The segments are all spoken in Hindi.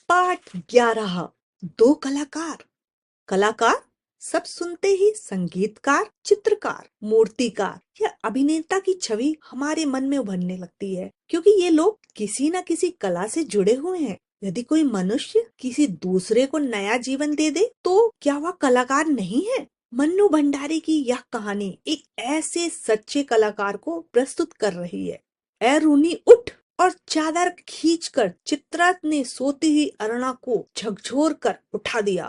पाठ 11। दो कलाकार। कलाकार सब सुनते ही संगीतकार, चित्रकार, मूर्तिकार या अभिनेता की छवि हमारे मन में उभरने लगती है, क्योंकि ये लोग किसी न किसी कला से जुड़े हुए हैं। यदि कोई मनुष्य किसी दूसरे को नया जीवन दे दे, तो क्या वह कलाकार नहीं है? मन्नू भंडारी की यह कहानी एक ऐसे सच्चे कलाकार को प्रस्तुत कर रही है। ए रूनी उठ! और चादर खींचकर चित्रा ने सोती हुई अरुणा को झकझोर कर उठा दिया।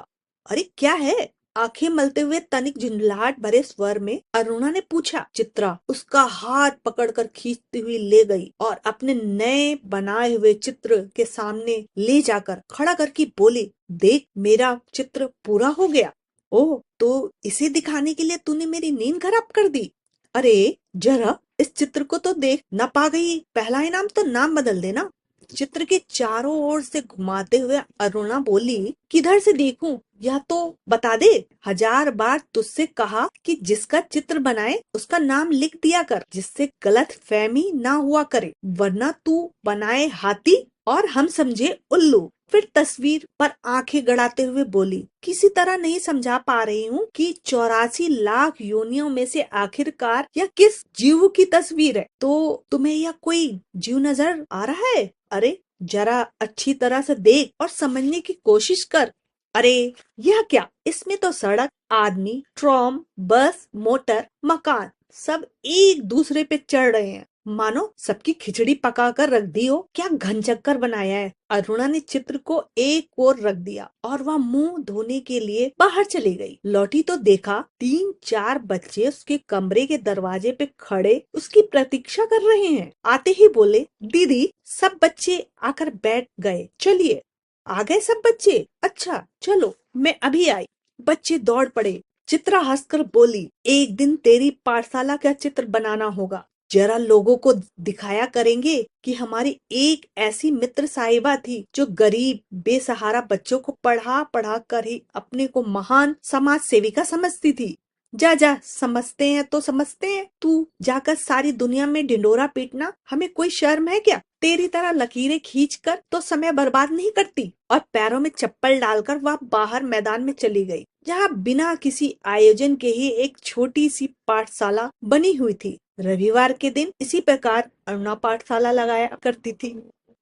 अरे क्या है? आंखें मलते हुए तनिक झुंझलाहट भरे स्वर में अरुणा ने पूछा। चित्रा उसका हाथ पकड़कर खींचती हुई ले गई और अपने नए बनाए हुए चित्र के सामने ले जाकर खड़ा करके बोली, देख मेरा चित्र पूरा हो गया। ओह, तो इसे दिखाने के लिए तूने मेरी नींद खराब कर दी? अरे जरा इस चित्र को तो देख, न पा गई पहला इनाम तो नाम बदल देना। चित्र के चारों ओर से घुमाते हुए अरुणा बोली, किधर से देखूं? यह तो बता दे। 1000 बार तुझसे कहा कि जिसका चित्र बनाए उसका नाम लिख दिया कर, जिससे गलत फहमी ना हुआ करे, वरना तू बनाए हाथी और हम समझे उल्लू। फिर तस्वीर पर आंखें गड़ाते हुए बोली, किसी तरह नहीं समझा पा रही हूँ कि 84 लाख योनियों में से आखिरकार यह किस जीव की तस्वीर है। तो तुम्हें यह कोई जीव नजर आ रहा है? अरे जरा अच्छी तरह से देख और समझने की कोशिश कर। अरे यह क्या? इसमें तो सड़क, आदमी, ट्रॉम, बस, मोटर, मकान सब एक दूसरे पे चढ़ रहे हैं, मानो सबकी खिचड़ी पका कर रख दी हो। क्या घन चक्कर बनाया है। अरुणा ने चित्र को एक ओर रख दिया और वह मुंह धोने के लिए बाहर चली गई। लौटी तो देखा 3-4 बच्चे उसके कमरे के दरवाजे पे खड़े उसकी प्रतीक्षा कर रहे हैं। आते ही बोले, दीदी सब बच्चे आकर बैठ गए, चलिए। आ गए सब बच्चे? अच्छा चलो, मैं अभी आई। बच्चे दौड़ पड़े। चित्रा हंसकर बोली, एक दिन तेरी पाठशाला का चित्र बनाना होगा। जरा लोगों को दिखाया करेंगे कि हमारी एक ऐसी मित्र साहिबा थी जो गरीब बेसहारा बच्चों को पढ़ा पढ़ा कर ही अपने को महान समाज सेविका समझती थी। जा जा, समझते हैं तो समझते हैं, तू जाकर सारी दुनिया में ढिंडोरा पीटना हमें कोई शर्म है क्या? तेरी तरह लकीरें खींचकर तो समय बर्बाद नहीं करती। और पैरों में चप्पल डालकर वह बाहर मैदान में चली गई, जहाँ बिना किसी आयोजन के ही एक छोटी सी पाठशाला बनी हुई थी। रविवार के दिन इसी प्रकार अरुणा पाठशाला लगाया करती थी।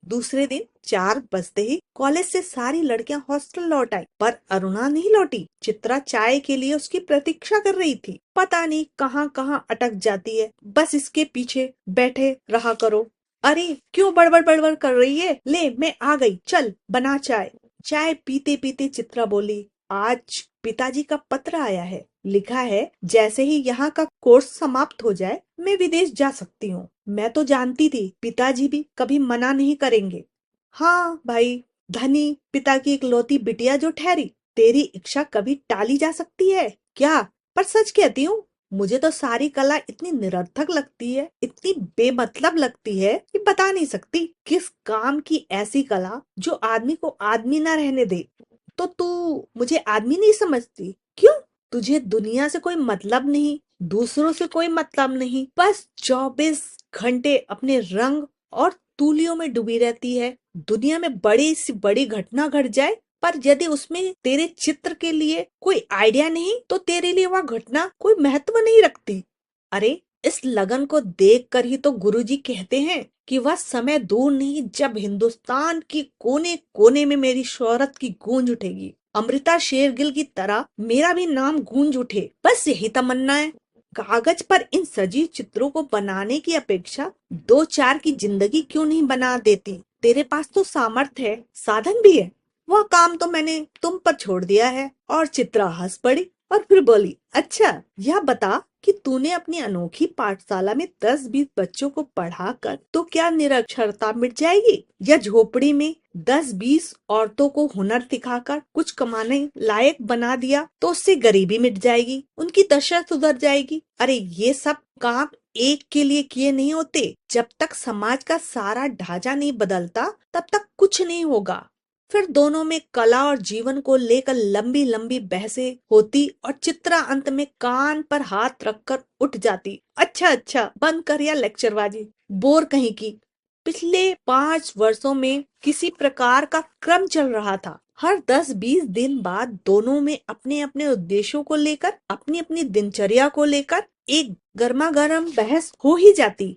दूसरे दिन 4 बजते ही कॉलेज से सारी लड़कियां हॉस्टल लौट आई, पर अरुणा नहीं लौटी। चित्रा चाय के लिए उसकी प्रतीक्षा कर रही थी। पता नहीं कहाँ कहाँ अटक जाती है, बस इसके पीछे बैठे रहा करो। अरे क्यों बड़बड़ बड़बड़ कर रही है? ले मैं आ गई, चल बना चाय। चाय पीते पीते चित्रा बोली, आज पिताजी का पत्र आया है। लिखा है जैसे ही यहाँ का कोर्स समाप्त हो जाए मैं विदेश जा सकती हूँ। मैं तो जानती थी पिताजी भी कभी मना नहीं करेंगे। हाँ भाई, धनी पिता की इकलौती बिटिया जो ठहरी, तेरी इच्छा कभी टाली जा सकती है क्या? पर सच कहती हूँ, मुझे तो सारी कला इतनी निरर्थक लगती है, इतनी बेमतलब लगती है कि बता नहीं सकती। किस काम की ऐसी कला जो आदमी को आदमी ना रहने दे? तो तू मुझे आदमी नहीं समझती? क्यों? तुझे दुनिया से कोई मतलब नहीं, दूसरों से कोई मतलब नहीं, बस 24 घंटे अपने रंग और तूलियों में डूबी रहती है। दुनिया में बड़ी सी बड़ी घटना घट जाए, पर यदि उसमें तेरे चित्र के लिए कोई आइडिया नहीं, तो तेरे लिए वह घटना कोई महत्व नहीं रखती। अरे इस लगन को देखकर ही तो गुरुजी कहते हैं कि वह समय दूर नहीं जब हिंदुस्तान की कोने कोने में मेरी शोहरत की गूंज उठेगी। अमृता शेरगिल की तरह मेरा भी नाम गूंज उठे, बस यही तमन्ना है। कागज पर इन सजीव चित्रों को बनाने की अपेक्षा 2-4 की जिंदगी क्यों नहीं बना देती? तेरे पास तो सामर्थ्य है, साधन भी है, वह काम तो मैंने तुम पर छोड़ दिया है। और चित्रा हंस पड़ी और फिर बोली, अच्छा यह बता कि तूने अपनी अनोखी पाठशाला में 10-20 बच्चों को पढ़ाकर तो क्या निरक्षरता मिट जाएगी? या झोपड़ी में 10-20 औरतों को हुनर सिखाकर कुछ कमाने लायक बना दिया तो उससे गरीबी मिट जाएगी, उनकी दशा सुधर जाएगी? अरे ये सब काम एक के लिए किए नहीं होते। जब तक समाज का सारा ढांचा नहीं बदलता तब तक कुछ नहीं होगा। फिर दोनों में कला और जीवन को लेकर लंबी लंबी बहसें होती और चित्रा अंत में कान पर हाथ रखकर उठ जाती। अच्छा अच्छा, बंद कर या लेक्चरबाजी, बोर कहीं की। पिछले 5 वर्षों में किसी प्रकार का क्रम चल रहा था। हर 10-20 दिन बाद दोनों में अपने अपने उद्देश्यों को लेकर, अपनी अपनी दिनचर्या को लेकर एक गर्मागर्म बहस हो ही जाती।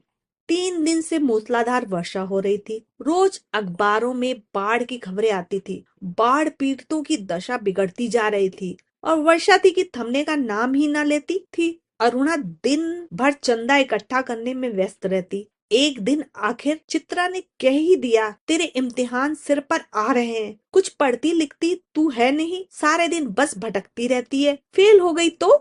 3 दिन से मूसलाधार वर्षा हो रही थी। रोज अखबारों में बाढ़ की खबरें आती थी। बाढ़ पीड़ितों की दशा बिगड़ती जा रही थी और वर्षा थी कि थमने का नाम ही ना लेती थी। अरुणा दिन भर चंदा इकट्ठा करने में व्यस्त रहती। एक दिन आखिर चित्रा ने कह ही दिया, तेरे इम्तिहान सिर पर आ रहे हैं, कुछ पढ़ती लिखती तू है नहीं, सारे दिन बस भटकती रहती है, फेल हो गई तो।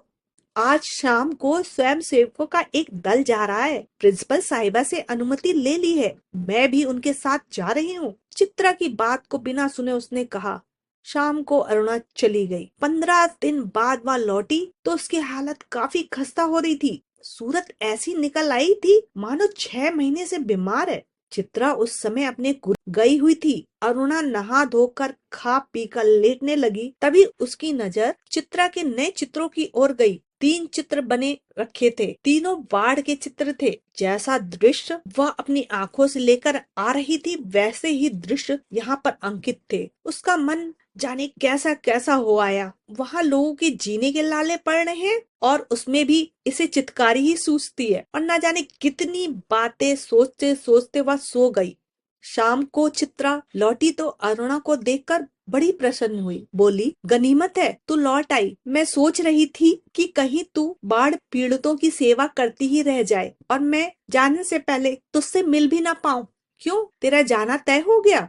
आज शाम को स्वयं सेवकों का एक दल जा रहा है। प्रिंसिपल साहिबा से अनुमति ले ली है, मैं भी उनके साथ जा रही हूँ। चित्रा की बात को बिना सुने उसने कहा। शाम को अरुणा चली गई। 15 दिन बाद वह लौटी तो उसकी हालत काफी खस्ता हो रही थी। सूरत ऐसी निकल आई थी मानो 6 महीने से बीमार है। चित्रा उस समय अपने गई हुई थी। अरुणा नहा धोकर खा पी कर लेटने लगी, तभी उसकी नजर चित्रा के नए चित्रों की ओर गई। 3 चित्र बने रखे थे, तीनों बाढ़ के चित्र थे। जैसा दृश्य वह अपनी आंखों से लेकर आ रही थी, वैसे ही दृश्य यहाँ पर अंकित थे। उसका मन जाने कैसा कैसा हो आया। वहाँ लोगों के जीने के लाले पड़ रहे हैं और उसमें भी इसे चित्कारी ही सूझती है। और न जाने कितनी बातें सोचते सोचते वह सो गई। शाम को चित्रा लौटी तो अरुणा को देखकर बड़ी प्रसन्न हुई। बोली, गनीमत है तू लौट आई। मैं सोच रही थी कि कहीं तू बाढ़ पीड़ितों की सेवा करती ही रह जाए और मैं जाने से पहले तुझसे मिल भी ना पाऊं। क्यों, तेरा जाना तय हो गया?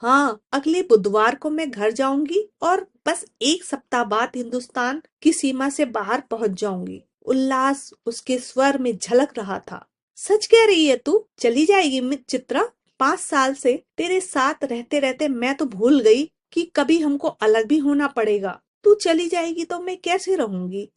हाँ, अगले बुधवार को मैं घर जाऊंगी और बस 1 सप्ताह बाद हिंदुस्तान की सीमा से बाहर पहुंच जाऊंगी। उल्लास उसके स्वर में झलक रहा था। सच कह रही है तू? चली जाएगी चित्रा? 5 साल से तेरे साथ रहते रहते मैं तो भूल गई कि कभी हमको अलग भी होना पड़ेगा। तू चली जाएगी तो मैं कैसे रहूंगी?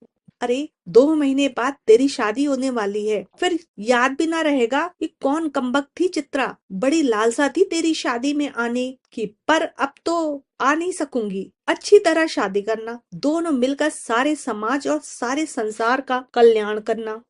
अरे, 2 महीने बाद तेरी शादी होने वाली है, फिर याद भी ना रहेगा कि कौन कमबख्त थी चित्रा। बड़ी लालसा थी तेरी शादी में आने की, पर अब तो आ नहीं सकूंगी। अच्छी तरह शादी करना, दोनों मिलकर सारे समाज और सारे संसार का कल्याण करना।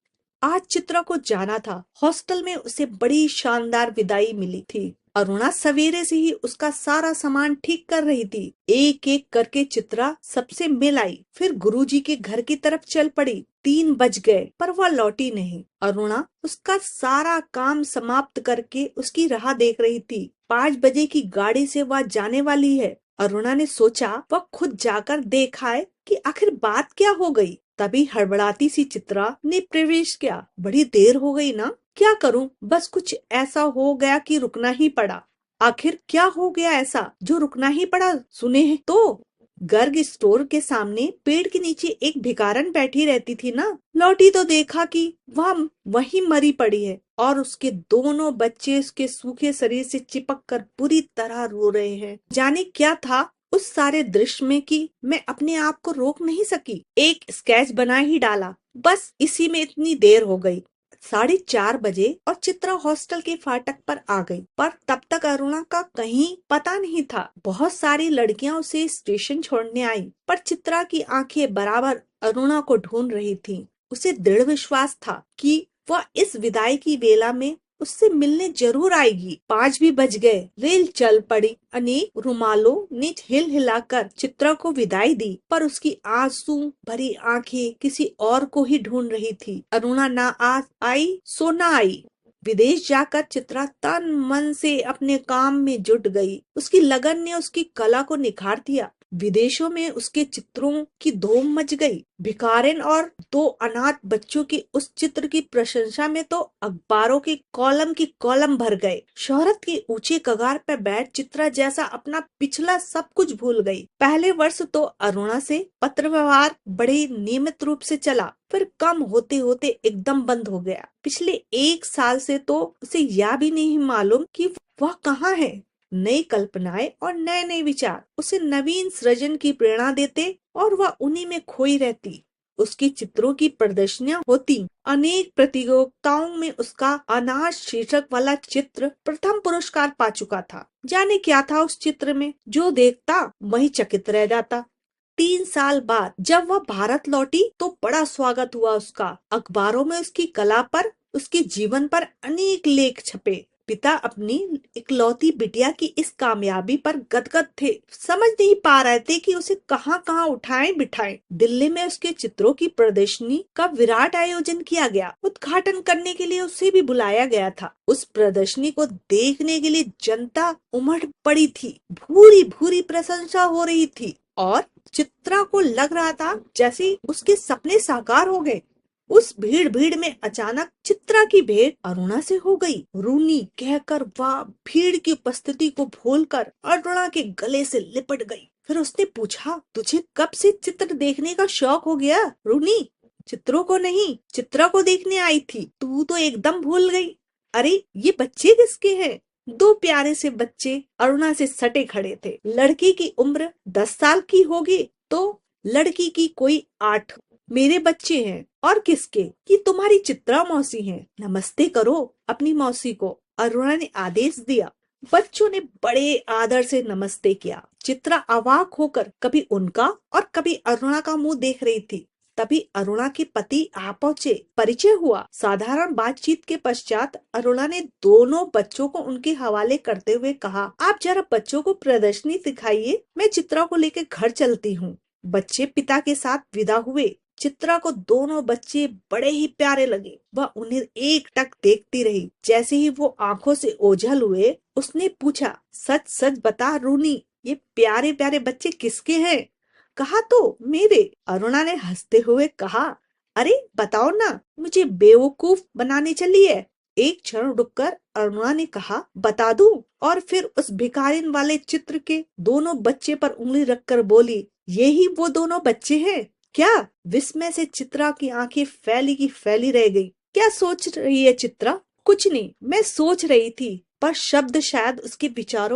आज चित्रा को जाना था। हॉस्टल में उसे बड़ी शानदार विदाई मिली थी। अरुणा सवेरे से ही उसका सारा सामान ठीक कर रही थी। एक एक करके चित्रा सबसे मिल आई, फिर गुरुजी के घर की तरफ चल पड़ी। 3 बज गए पर वह लौटी नहीं। अरुणा उसका सारा काम समाप्त करके उसकी राह देख रही थी। 5 बजे की गाड़ी से वह जाने वाली है। अरुणा ने सोचा वह खुद जाकर देखाए कि आखिर बात क्या हो गई। तभी हड़बड़ाती सी चित्रा ने प्रवेश किया। बड़ी देर हो गई ना? क्या करूं, बस कुछ ऐसा हो गया कि रुकना ही पड़ा। आखिर क्या हो गया ऐसा जो रुकना ही पड़ा? सुने हैं तो गर्ग स्टोर के सामने पेड़ के नीचे एक भिखारन बैठी रहती थी ना, लौटी तो देखा कि वह वहीं मरी पड़ी है और उसके दोनों बच्चे उसके सूखे शरीर से चिपक कर बुरी तरह रो रहे हैं। जाने क्या था उस सारे दृश्य में कि मैं अपने आप को रोक नहीं सकी। एक स्केच बना ही डाला, बस इसी में इतनी देर हो गई। 4:30 बजे और चित्रा हॉस्टल के फाटक पर आ गई, पर तब तक अरुणा का कहीं पता नहीं था। बहुत सारी लड़कियां उसे स्टेशन छोड़ने आई, पर चित्रा की आंखें बराबर अरुणा को ढूंढ रही थीं। उसे दृढ़ विश्वास था कि वह इस विदाई की वेला में उससे मिलने जरूर आएगी। 5 भी बज गए। रेल चल पड़ी। अनेक रुमालों ने हिल हिलाकर चित्रा को विदाई दी, पर उसकी आंसू भरी आंखें किसी और को ही ढूंढ रही थी। अरुणा ना आई सो ना आई। विदेश जाकर चित्रा तन मन से अपने काम में जुट गई। उसकी लगन ने उसकी कला को निखार दिया। विदेशों में उसके चित्रों की धूम मच गई। भिखारिन और 2 अनाथ बच्चों की उस चित्र की प्रशंसा में तो अखबारों के कॉलम भर गए। शोहरत के ऊंचे कगार पर बैठ चित्रा जैसा अपना पिछला सब कुछ भूल गई। पहले वर्ष तो अरुणा से पत्र व्यवहार बड़े नियमित रूप से चला, फिर कम होते होते एकदम बंद हो गया। पिछले 1 साल से तो उसे यह भी नहीं मालूम कि वह कहाँ है। नई कल्पनाएं और नए नए विचार उसे नवीन सृजन की प्रेरणा देते और वह उन्हीं में खोई रहती। उसकी चित्रों की प्रदर्शनियां होती। अनेक प्रतियोगिताओं में उसका अनाथ शीर्षक वाला चित्र प्रथम पुरस्कार पा चुका था। जाने क्या था उस चित्र में, जो देखता वही चकित रह जाता। 3 साल बाद जब वह भारत लौटी तो बड़ा स्वागत हुआ उसका। अखबारों में उसकी कला पर, उसके जीवन पर अनेक लेख छपे। पिता अपनी इकलौती बिटिया की इस कामयाबी पर गदगद थे। समझ नहीं पा रहे थे कि उसे कहाँ कहाँ उठाएं बिठाएं। दिल्ली में उसके चित्रों की प्रदर्शनी का विराट आयोजन किया गया। उद्घाटन करने के लिए उसे भी बुलाया गया था। उस प्रदर्शनी को देखने के लिए जनता उमड़ पड़ी थी। भूरी भूरी प्रशंसा हो रही थी और चित्रा को लग रहा था जैसे उसके सपने साकार हो गए। उस भीड़ भीड़ में अचानक चित्रा की भेंट अरुणा से हो गई। रूनी कहकर वह भीड़ की उपस्थिति को भूलकर अरुणा के गले से लिपट गई। फिर उसने पूछा, तुझे कब से चित्र देखने का शौक हो गया? रूनी, चित्रों को नहीं, चित्रा को देखने आई थी। तू तो एकदम भूल गई। अरे ये बच्चे किसके हैं? दो प्यारे से बच्चे अरुणा से सटे खड़े थे। लड़की की उम्र 10 साल की होगी तो लड़की की कोई 8। मेरे बच्चे हैं। और किसके? कि तुम्हारी चित्रा मौसी हैं। नमस्ते करो अपनी मौसी को, अरुणा ने आदेश दिया। बच्चों ने बड़े आदर से नमस्ते किया। चित्रा अवाक होकर कभी उनका और कभी अरुणा का मुंह देख रही थी। तभी अरुणा के पति आ पहुंचे। परिचय हुआ। साधारण बातचीत के पश्चात अरुणा ने दोनों बच्चों को उनके हवाले करते हुए कहा, आप जरा बच्चों को प्रदर्शनी दिखाइए, मैं चित्रा को लेकर घर चलती हूँ। बच्चे पिता के साथ विदा हुए। चित्रा को दोनों बच्चे बड़े ही प्यारे लगे। वह उन्हें एक टक देखती रही। जैसे ही वो आंखों से ओझल हुए, उसने पूछा, सच सच बता रूनी, ये प्यारे प्यारे बच्चे किसके हैं? कहा तो मेरे। अरुणा ने हंसते हुए कहा, अरे बताओ ना, मुझे बेवकूफ बनाने चली है? एक क्षण रुककर अरुणा ने कहा, बता दूं? और फिर उस भिखारिन वाले चित्र के दोनों बच्चे पर उंगली रखकर बोली, यही वो दोनों बच्चे हैं क्या? विस्मय से चित्रा की आंखें फैली की फैली रह गई। क्या सोच रही है चित्रा? कुछ नहीं, मैं सोच रही थी, पर शब्द शायद उसके विचारों